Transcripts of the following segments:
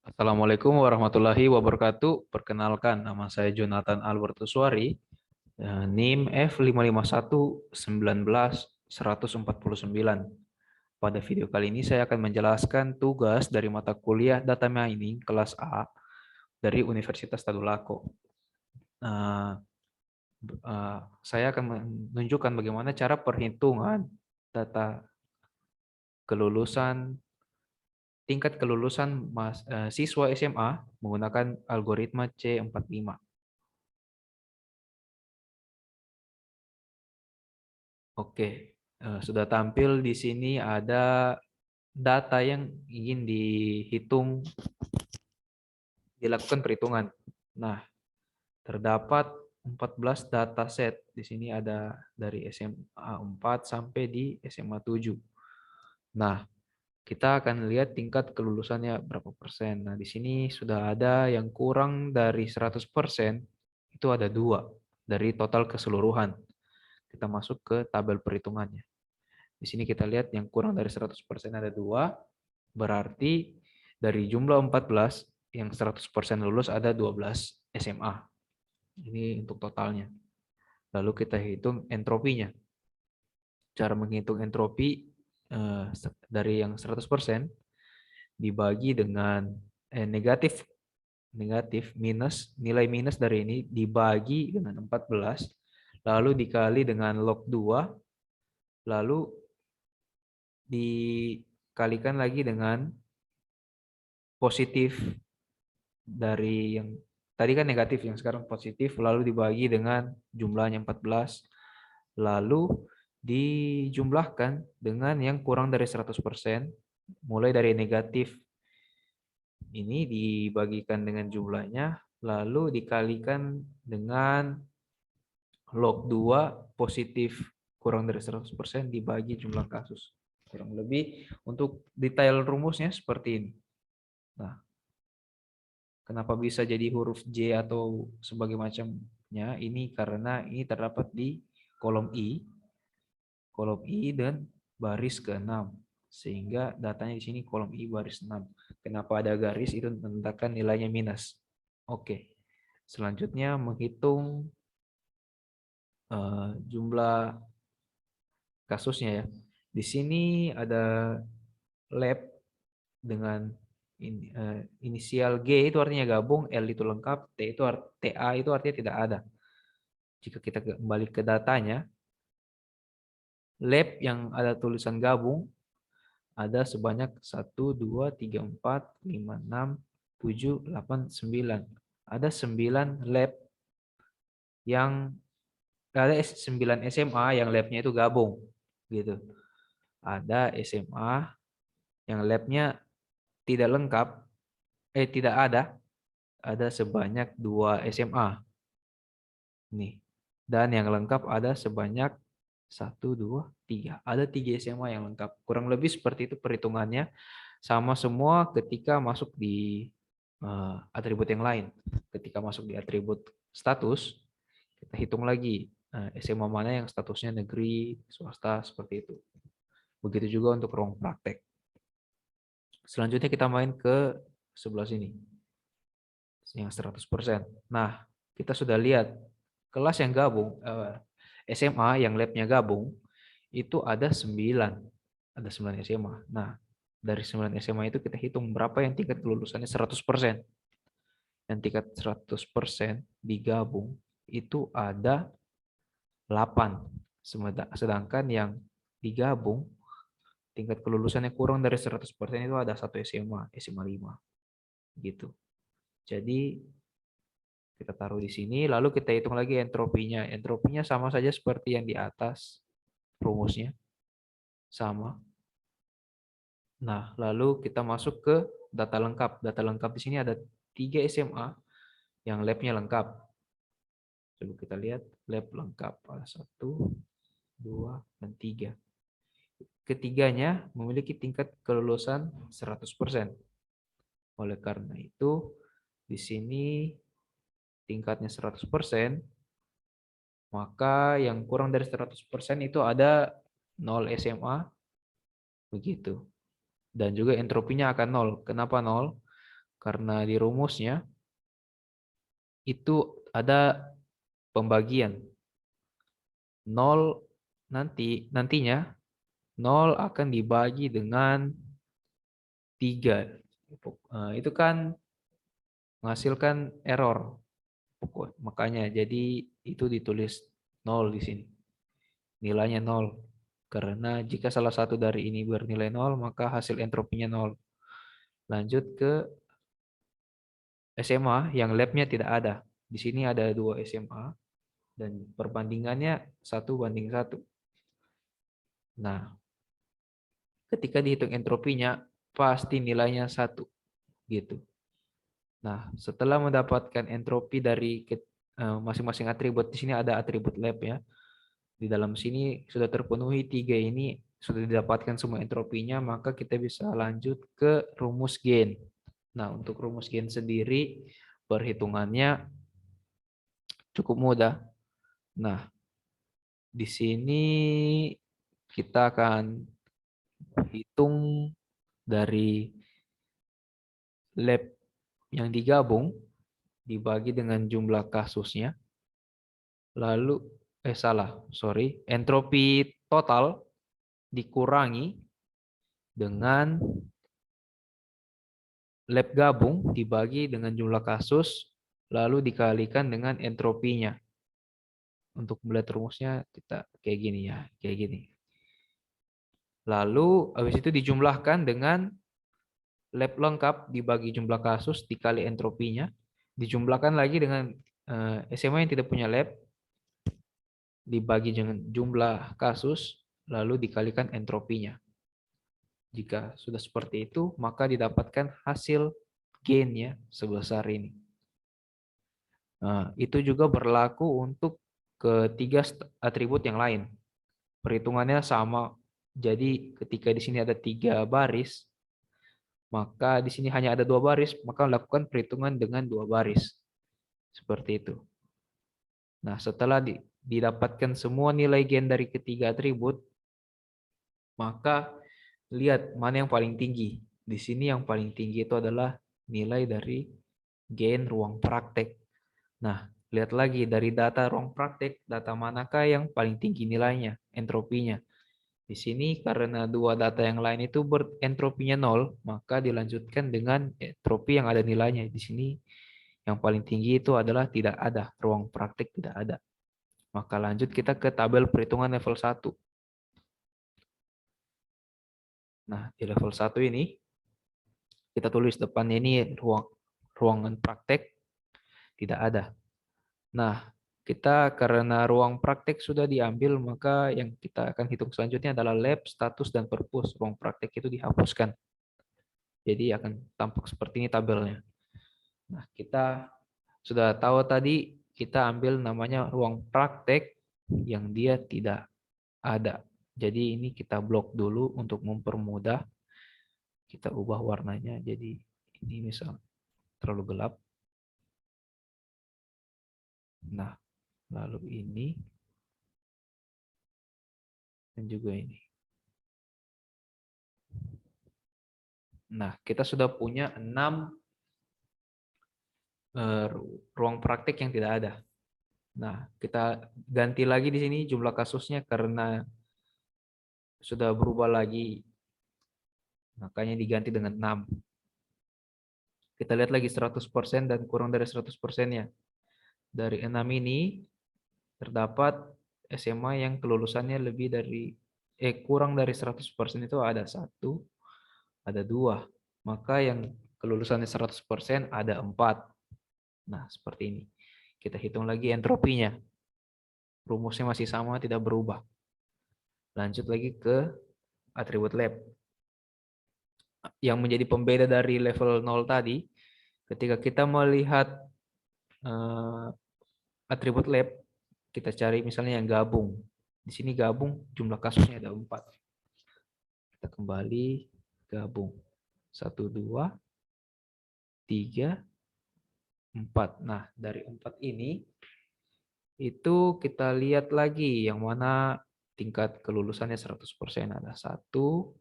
Assalamualaikum warahmatullahi wabarakatuh. Perkenalkan, nama saya Jonathan Albertus Suari, NIM F551914149. Pada video kali ini saya akan menjelaskan tugas dari mata kuliah Data Mining kelas A dari Universitas Tadulako. Saya akan menunjukkan bagaimana cara perhitungan data kelulusan tingkat kelulusan siswa SMA menggunakan algoritma C45. Oke, sudah tampil di sini ada data yang ingin dilakukan perhitungan. Nah, terdapat 14 dataset. Di sini ada dari SMA 4 sampai di SMA 7. Nah, kita akan lihat tingkat kelulusannya berapa persen. Nah, di sini sudah ada yang kurang dari 100%, itu ada 2 dari total keseluruhan. Kita masuk ke tabel perhitungannya. Di sini kita lihat yang kurang dari 100% ada 2, berarti dari jumlah 14 yang 100% lulus ada 12 SMA. Ini untuk totalnya. Lalu kita hitung entropinya. Cara menghitung entropi dari yang 100% dibagi dengan negatif minus, nilai minus dari ini dibagi dengan 14, lalu dikali dengan log 2, lalu dikalikan lagi dengan positif dari yang tadi kan negatif, yang sekarang positif, lalu dibagi dengan jumlahnya 14, lalu dijumlahkan dengan yang kurang dari 100%, mulai dari negatif ini dibagikan dengan jumlahnya, lalu dikalikan dengan log 2 positif kurang dari 100% dibagi jumlah kasus. Kurang lebih untuk detail rumusnya seperti ini. Nah, kenapa bisa jadi huruf J atau sebagai macamnya? Ini karena ini terdapat di kolom I dan baris ke-6. Sehingga datanya di sini kolom I baris 6. Kenapa ada garis? Itu menandakan nilainya minus. Oke. Selanjutnya menghitung jumlah kasusnya ya. Di sini ada lab dengan inisial G itu artinya gabung, L itu lengkap, TA itu artinya tidak ada. Jika kita kembali ke datanya, lab yang ada tulisan gabung ada sebanyak 1, 2, 3, 4, 5, 6, 7, 8, 9. Ada 9 lab yang ada 9 SMA yang labnya itu gabung gitu. Ada SMA yang labnya tidak lengkap, tidak ada sebanyak 2 SMA. Nih. Dan yang lengkap ada sebanyak 1, 2, 3. Ada 3 SMA yang lengkap. Kurang lebih seperti itu perhitungannya. Sama semua ketika masuk di atribut yang lain. Ketika masuk di atribut status, kita hitung lagi SMA mana yang statusnya negeri, swasta, seperti itu. Begitu juga untuk ruang praktek. Selanjutnya kita main ke sebelah sini. Yang 100%. Nah, kita sudah lihat kelas yang gabung, SMA yang labnya gabung, itu ada 9. Ada 9 SMA. Nah, dari 9 SMA itu kita hitung berapa yang tingkat kelulusannya 100%. Yang tingkat 100% digabung itu ada 8. Sedangkan yang digabung tingkat kelulusannya kurang dari 100% itu ada 1 SMA, SMA 5. Gitu. Jadi kita taruh di sini, lalu kita hitung lagi entropinya. Entropinya sama saja seperti yang di atas rumusnya. Sama. Nah, lalu kita masuk ke data lengkap. Data lengkap di sini ada 3 SMA yang labnya lengkap. Coba kita lihat lab lengkap. Ada 1, 2, dan 3. Ketiganya memiliki tingkat kelulusan 100%. Oleh karena itu, di sini tingkatnya 100%, maka yang kurang dari 100% itu ada 0 SMA, begitu. Dan juga entropinya akan 0. Kenapa 0? karena di rumusnya itu ada pembagian. 0 nantinya 0 akan dibagi dengan 3. Itu kan menghasilkan error. Makanya jadi itu ditulis 0 di sini. Nilainya 0. Karena jika salah satu dari ini bernilai 0, maka hasil entropinya 0. Lanjut ke SMA yang labnya tidak ada. Di sini ada 2 SMA dan perbandingannya 1:1. Nah, ketika dihitung entropinya pasti nilainya 1 gitu. Nah, setelah mendapatkan entropi dari masing-masing atribut, di sini ada atribut lab ya. Di dalam sini sudah terpenuhi 3 ini, sudah didapatkan semua entropinya, maka kita bisa lanjut ke rumus gain. Nah, untuk rumus gain sendiri perhitungannya cukup mudah. Nah, di sini kita akan hitung dari lab yang digabung dibagi dengan jumlah kasusnya. Lalu entropi total dikurangi dengan lab gabung dibagi dengan jumlah kasus, lalu dikalikan dengan entropinya. Untuk melihat rumusnya kita kayak gini ya, kayak gini. Lalu habis itu dijumlahkan dengan lab lengkap dibagi jumlah kasus dikali entropinya, dijumlahkan lagi dengan SMA yang tidak punya lab dibagi dengan jumlah kasus, lalu dikalikan entropinya. Jika sudah seperti itu, maka didapatkan hasil gain-nya sebesar ini. Nah, itu juga berlaku untuk ketiga atribut yang lain. Perhitungannya sama. Jadi ketika di sini ada 3 baris, maka di sini hanya ada 2 baris, maka lakukan perhitungan dengan 2 baris. Seperti itu. Nah, setelah didapatkan semua nilai gain dari ketiga atribut, maka lihat mana yang paling tinggi. Di sini yang paling tinggi itu adalah nilai dari gain ruang praktek. Nah, lihat lagi dari data ruang praktek, data manakah yang paling tinggi nilainya, entropinya. Di sini karena 2 data yang lain itu entropinya 0, maka dilanjutkan dengan entropi yang ada nilainya. Di sini yang paling tinggi itu adalah tidak ada, ruang praktek tidak ada. Maka lanjut kita ke tabel perhitungan level 1. Nah, di level 1 ini kita tulis depannya ini ruangan praktek tidak ada. Nah, kita karena ruang praktek sudah diambil, maka yang kita akan hitung selanjutnya adalah lab, status, dan purpose. Ruang praktek itu dihapuskan. Jadi akan tampak seperti ini tabelnya. Nah, kita sudah tahu tadi kita ambil namanya ruang praktek yang dia tidak ada. Jadi ini kita blok dulu untuk mempermudah. Kita ubah warnanya jadi ini misal terlalu gelap. Nah, lalu ini dan juga ini. Nah, kita sudah punya 6 ruang praktek yang tidak ada. Nah, kita ganti lagi di sini jumlah kasusnya karena sudah berubah lagi. Makanya diganti dengan 6. Kita lihat lagi 100% dan kurang dari 100%-nya. Dari 6 ini terdapat SMA yang kelulusannya lebih dari kurang dari 100% itu ada 1, ada 2. Maka yang kelulusannya 100% ada 4. Nah, seperti ini. Kita hitung lagi entropinya. Rumusnya masih sama, tidak berubah. Lanjut lagi ke atribut lab. Yang menjadi pembeda dari level 0 tadi, ketika kita melihat atribut lab, kita cari misalnya yang gabung. Di sini gabung, jumlah kasusnya ada 4. Kita kembali gabung. 1, 2, 3, 4. Nah, dari 4 ini, itu kita lihat lagi yang mana tingkat kelulusannya 100%. Ada 1,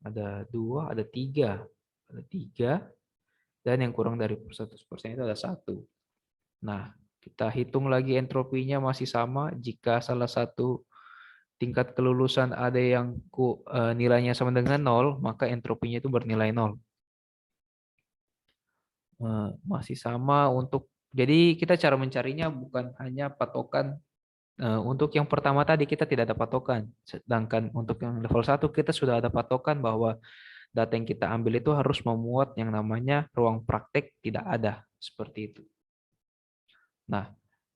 ada 2, ada 3. Ada 3. dan yang kurang dari 100% itu ada 1. Nah, kita hitung lagi entropinya masih sama. Jika salah satu tingkat kelulusan ada yang nilainya sama dengan 0, maka entropinya itu bernilai 0. Masih sama untuk, jadi kita cara mencarinya bukan hanya patokan. Untuk yang pertama tadi kita tidak ada patokan, sedangkan untuk yang level 1 kita sudah ada patokan bahwa data yang kita ambil itu harus memuat yang namanya ruang praktek tidak ada, seperti itu. Nah,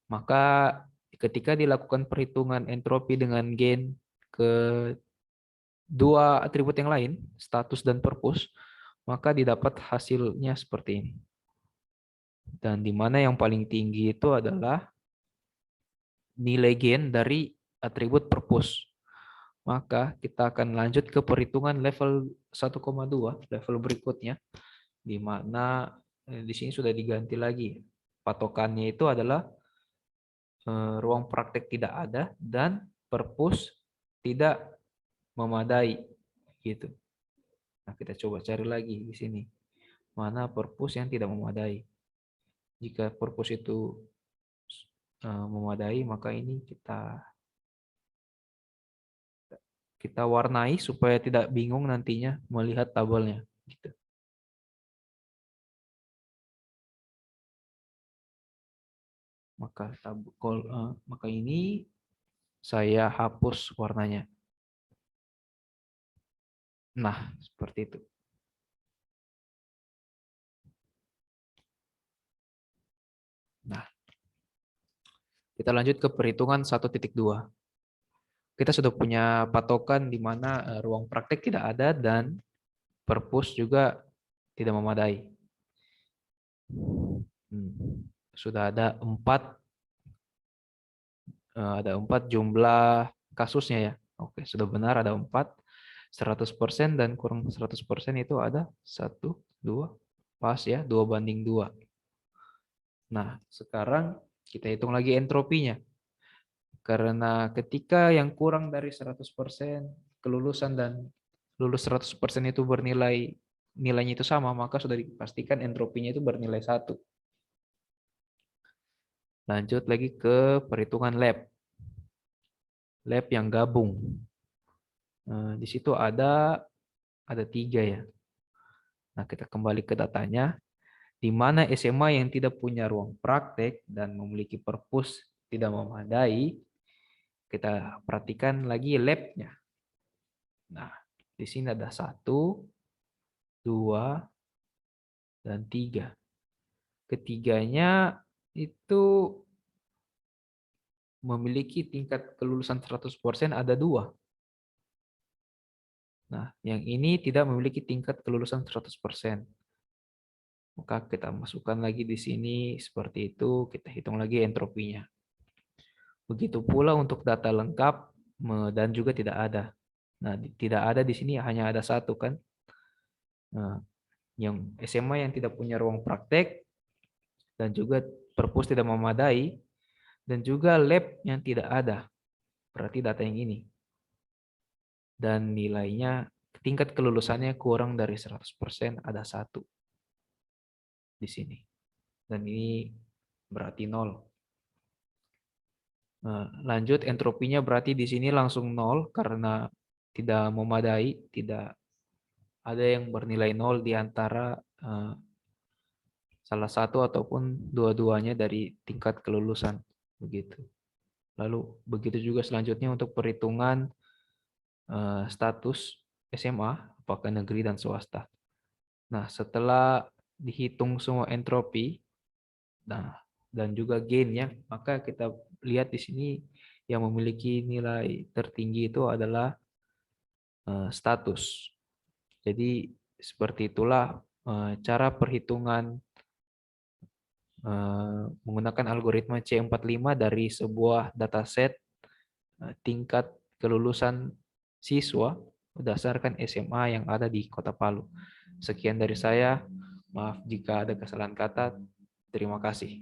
maka ketika dilakukan perhitungan entropi dengan gain ke dua atribut yang lain, status dan purpose, maka didapat hasilnya seperti ini. Dan di mana yang paling tinggi itu adalah nilai gain dari atribut purpose. Maka kita akan lanjut ke perhitungan level 1,2, level berikutnya, di mana di sini sudah diganti lagi. Patokannya itu adalah ruang praktek tidak ada dan purpose tidak memadai, gitu. Nah, kita coba cari lagi di sini. Mana purpose yang tidak memadai. Jika purpose itu memadai, maka ini kita warnai supaya tidak bingung nantinya melihat tabelnya, gitu. Maka ini saya hapus warnanya. Nah, seperti itu. Nah, kita lanjut ke perhitungan 1.2. Kita sudah punya patokan di mana ruang praktek tidak ada dan purpose juga tidak memadai. Sudah ada 4 jumlah kasusnya ya. Oke, sudah benar ada 4. 100% dan kurang 100% itu ada 1, 2, pas ya, 2:2. Nah, sekarang kita hitung lagi entropinya. Karena ketika yang kurang dari 100% kelulusan dan lulus 100% itu nilainya itu sama, maka sudah dipastikan entropinya itu bernilai 1. Lanjut lagi ke perhitungan lab. Lab yang gabung. Di situ ada 3 ya. Nah, kita kembali ke datanya. Di mana SMA yang tidak punya ruang praktek dan memiliki perpus tidak memadai, kita perhatikan lagi labnya. Nah, di sini ada 1, 2, dan 3. Ketiganya itu memiliki tingkat kelulusan 100% ada 2. Nah, yang ini tidak memiliki tingkat kelulusan 100%. Maka kita masukkan lagi di sini seperti itu, kita hitung lagi entropinya. Begitu pula untuk data lengkap dan juga tidak ada. Nah, tidak ada di sini hanya ada 1 kan. Nah, yang SMA yang tidak punya ruang praktek dan juga perpus tidak memadai dan juga lab yang tidak ada. Berarti data yang ini. Dan nilainya tingkat kelulusannya kurang dari 100% ada 1 di sini. Dan ini berarti 0. Lanjut entropinya berarti di sini langsung 0 karena tidak memadai, tidak ada yang bernilai 0 di antara salah satu ataupun dua-duanya dari tingkat kelulusan, begitu. Lalu begitu juga selanjutnya untuk perhitungan status SMA, apakah negeri dan swasta. Nah, setelah dihitung semua entropi, nah dan juga gainnya, maka kita lihat di sini yang memiliki nilai tertinggi itu adalah status. Jadi seperti itulah cara perhitungan menggunakan algoritma C45 dari sebuah dataset tingkat kelulusan siswa berdasarkan SMA yang ada di Kota Palu. Sekian dari saya. Maaf jika ada kesalahan kata. Terima kasih.